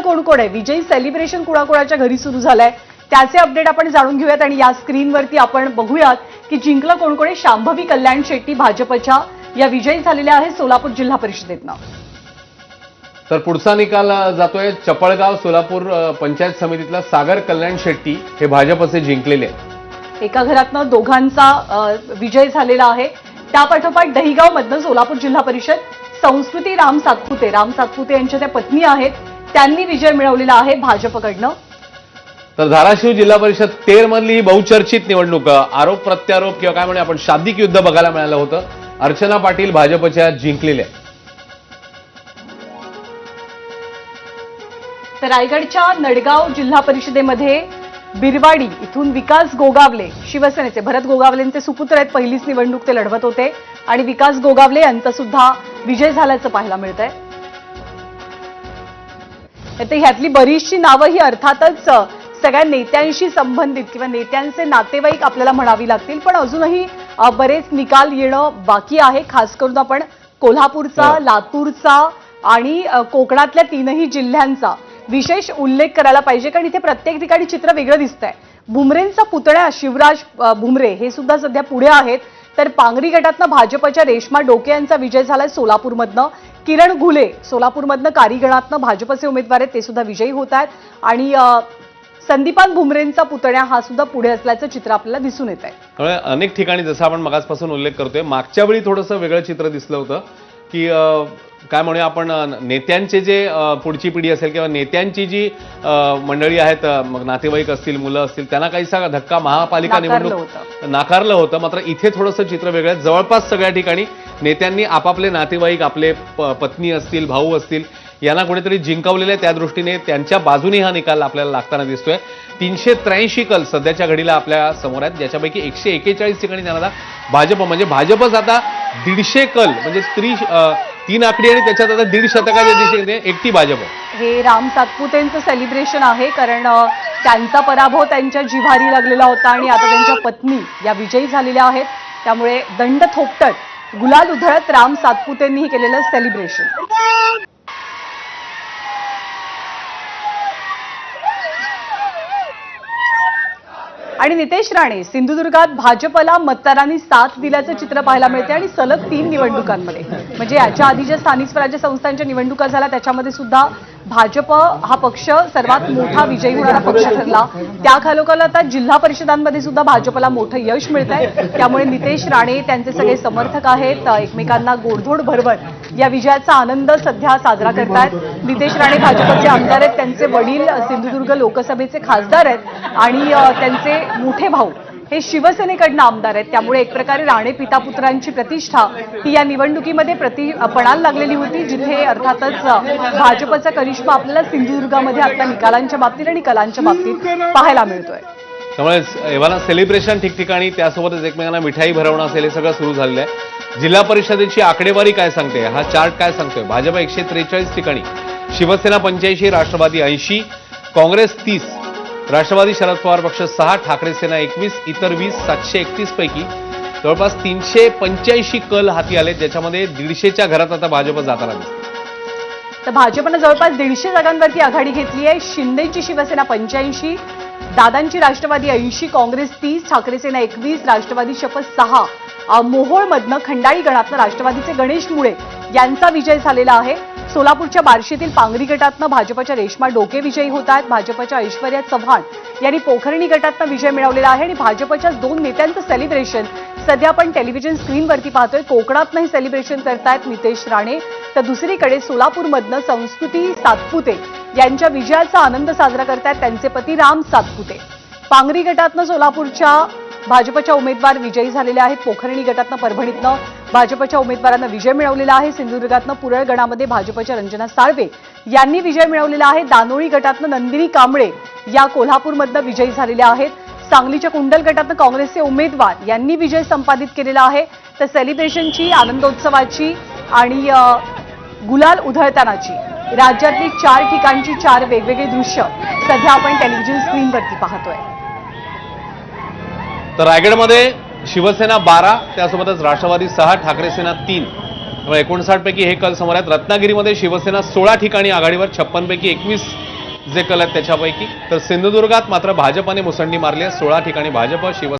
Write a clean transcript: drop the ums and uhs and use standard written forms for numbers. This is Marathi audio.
कोण कोण आहे, विजयी सेलिब्रेशन कुणाकुणाच्या घरी सुरू झालंय त्याचे अपडेट आपण जाणून घेऊयात आणि या स्क्रीनवरती आपण बघूयात की जिंकलं कोण कोण आहे. शांभवी कल्याण शेट्टी भाजपच्या या विजयी झालेल्या आहे सोलापूर जिल्हा परिषदेतनं. तर पुढचा निकाल जातोय चपळगाव सोलापूर पंचायत समितीतला सागर कल्याण शेट्टी हे भाजपचे जिंकलेले आहेत. एका घरातनं दोघांचा विजय झालेला आहे. त्यापाठोपाठ दहिगाव मधनं सोलापूर जिल्हा परिषद संस्कृती राम सातपुते यांच्या त्या पत्नी आहेत, त्यांनी विजय मिळवलेला आहे भाजपकडनं. तर धाराशिव जिल्हा परिषद 13 मधली ही बहुचर्चित निवडणूक आरोप प्रत्यारोप किंवा काय म्हणे आपण शाब्दिक युद्ध बघायला मिळालं होतं. अर्चना पाटील भाजपच्या जिंकलेल्या. तर रायगडच्या नडगाव जिल्हा परिषदेमध्ये बिरवाडी इथून विकास गोगावले शिवसेनेचे, भरत गोगावलेंचे सुपुत्र आहेत, पहिलीच निवडणूक ते लढवत होते आणि विकास गोगावले यांचा सुद्धा विजय झाल्याचं पाहायला मिळतंय. ह्यातली बरीचशी नावं ही अर्थातच सगळ्या नेत्यांशी संबंधित किंवा नेत्यांचे नातेवाईक आपल्याला म्हणावी लागतील, पण अजूनही बरेच निकाल येणं बाकी आहे. खास करून आपण कोल्हापूरचा, लातूरचा आणि कोकणातल्या 3ही जिल्ह्यांचा विशेष उल्लेख करायला पाहिजे, कारण इथे प्रत्येक ठिकाणी चित्र वेगळं दिसतंय. भुमरेंचा पुतण्या शिवराज भुमरे हे सुद्धा सध्या पुढे आहेत. तर पांगरी गटातनं भाजपच्या रेश्मा डोके यांचा विजय झालाय सोलापूरमधनं. किरण घुले सोलापूरमधनं कारीगणातनं भाजपचे उमेदवार आहेत, ते सुद्धा विजयी होत आहेत. आणि संदीपान भुमरेंचा पुतण्या हा सुद्धा पुढे असल्याचं चित्र आपल्याला दिसून येत आहे. त्यामुळे अनेक ठिकाणी जसं आपण मगाचपासून उल्लेख करतोय, मागच्या वेळी थोडंसं वेगळं चित्र दिसलं होतं की काय म्हणूया आपण नेत्यांचे जे पुढची पिढी असेल किंवा नेत्यांची जी मंडळी आहेत, मग नातेवाईक असतील, मुलं असतील, त्यांना काहीसा धक्का महापालिका निवडणूक नाकारलं होतं. मात्र इथे थोडंसं चित्र वेगळं आहे. जवळपास सगळ्या ठिकाणी नेत्यांनी आपापले नातेवाईक, आपले पत्नी असतील, भाऊ असतील, यांना कुठेतरी जिंकवलेले, त्या दृष्टीने त्यांच्या बाजूने हा निकाल आपल्याला लागताना दिसतोय. 383 कल सध्याच्या घडीला आपल्या समोर आहेत, ज्याच्यापैकी 141 ठिकाणी त्यांना भाजपच आता 150 कल म्हणजे 3 आकडी आणि त्याच्यात आता 1.5 शतकाच्या दिशेने एकटी भाजप. हे राम सातपुतेंचं सेलिब्रेशन आहे, कारण त्यांचा पराभव त्यांच्या जिव्हारी लागलेला होता आणि आता त्यांच्या पत्नी या विजयी झालेल्या आहेत. त्यामुळे दंड थोपटत, गुलाल उधळत राम सातपुतेंनी केलेलं सेलिब्रेशन. आणि नितेश राणे सिंधुदुर्गात भाजपला मतदारांनी साथ दिल्याचं चित्र पाहायला मिळते आणि सलग 3 निवडणुकांमध्ये, म्हणजे याच्या आधी ज्या स्थानिक स्वराज्य संस्थांच्या निवडणुका झाल्या त्याच्यामध्ये सुद्धा भाजप हा पक्ष सर्वात मोठा विजयी होणारा पक्ष ठरला. त्या खालोखाल आता जिल्हा परिषदांमध्ये सुद्धा भाजपला मोठं यश मिळत आहे. त्यामुळे नितेश राणे त्यांचे सगळे समर्थक आहेत, एकमेकांना गोडधोड भरवत या विजयाचा आनंद सध्या साजरा करतायत. नितेश राणे भाजपचे आमदार आहेत, त्यांचे वडील सिंधुदुर्ग लोकसभेचे खासदार आहेत आणि त्यांचे मोठे भाऊ हे शिवसेनेकडनं आमदार आहेत. त्यामुळे एक प्रकारे राणे पिता पुत्रांची प्रतिष्ठा ही या निवडणुकीमध्ये पणाला लागलेली होती, जिथे अर्थातच भाजपचा करिश्मा आपल्याला सिंधुदुर्गामध्ये आता निकालांच्या बाबतीत आणि कलांच्या बाबतीत पाहायला मिळतोय. त्यामुळे एव्हाना सेलिब्रेशन ठिकठिकाणी, त्यासोबतच एकमेकांना मिठाई भरवणं असेल, हे सगळं सुरू झालेलं आहे. जिल्हा परिषदेची आकडेवारी काय सांगते, हा चार्ट काय सांगतोय? भाजप 143 ठिकाणी, शिवसेना 85, राष्ट्रवादी 80, काँग्रेस 30, राष्ट्रवादी शरद पवार पक्ष 6, ठाकरे सेना 21, इतर 20, 731 पैकी जवळपास 385 कल हाती आले, ज्याच्यामध्ये 150च्या घरात आता भाजप जाताना दिसते. तर भाजपनं जवळपास 150 जागांवरती आघाडी घेतली आहे. शिंदेची शिवसेना 85, दादांची राष्ट्रवादी 80, काँग्रेस 30, ठाकरे सेना 21, राष्ट्रवादी शपथ 6, मोहोळमधनं खंडाळी गणातनं राष्ट्रवादीचे गणेश मुळे यांचा विजय झालेला आहे. सोलापूरच्या बार्शीतील पांगरी गटातनं भाजपच्या रेश्मा डोके विजयी होत आहेत. भाजपच्या ऐश्वर्या चव्हाण यांनी पोखरणी गटातनं विजय मिळवलेला आहे आणि भाजपच्या 2 नेत्यांचं सेलिब्रेशन सध्या आपण टेलिव्हिजन स्क्रीनवरती पाहतोय. कोकणातनंही सेलिब्रेशन करतायत नितेश राणे, तर दुसरीकडे सोलापूरमधनं संस्कृती सातपुते यांच्या विजयाचा आनंद साजरा करतायत त्यांचे पती राम सातपुते. पांगरी गटातनं सोलापूरच्या भाजपच्या उमेदवार विजयी झालेले आहेत. पोखरणी गटातनं परभणीतनं भाजपच्या उमेदवारांना विजय मिळवलेला आहे. सिंधुदुर्गातनं पुरळ गणामध्ये भाजपच्या रंजना साळवे यांनी विजय मिळवलेला आहे. दानोळी गटातनं नंदिनी कांबळे या कोल्हापूरमधनं विजयी झालेल्या आहेत. सांगलीच्या कुंडल गटातनं काँग्रेसचे उमेदवार यांनी विजय संपादित केलेला आहे. तर सेलिब्रेशनची, आनंदोत्सवाची आणि गुलाल उधळतानाची राज्यातली 4 ठिकाणची 4 वेगवेगळी दृश्य सध्या आपण टेलिव्हिजन स्क्रीनवरती पाहतोय. तर रायगडमध्ये शिवसेना 12, त्यासोबतच राष्ट्रवादी 6, ठाकरे सेना 3, त्यामुळे 59 पैकी हे कल समोर आहेत. रत्नागिरीमध्ये शिवसेना 16 ठिकाणी आघाडीवर, 56 पैकी 21 जे कल आहेत त्याच्यापैकी. तर सिंधुदुर्गात मात्र भाजपने मुसंडी मारली आहे. 16 ठिकाणी भाजप, शिवसेना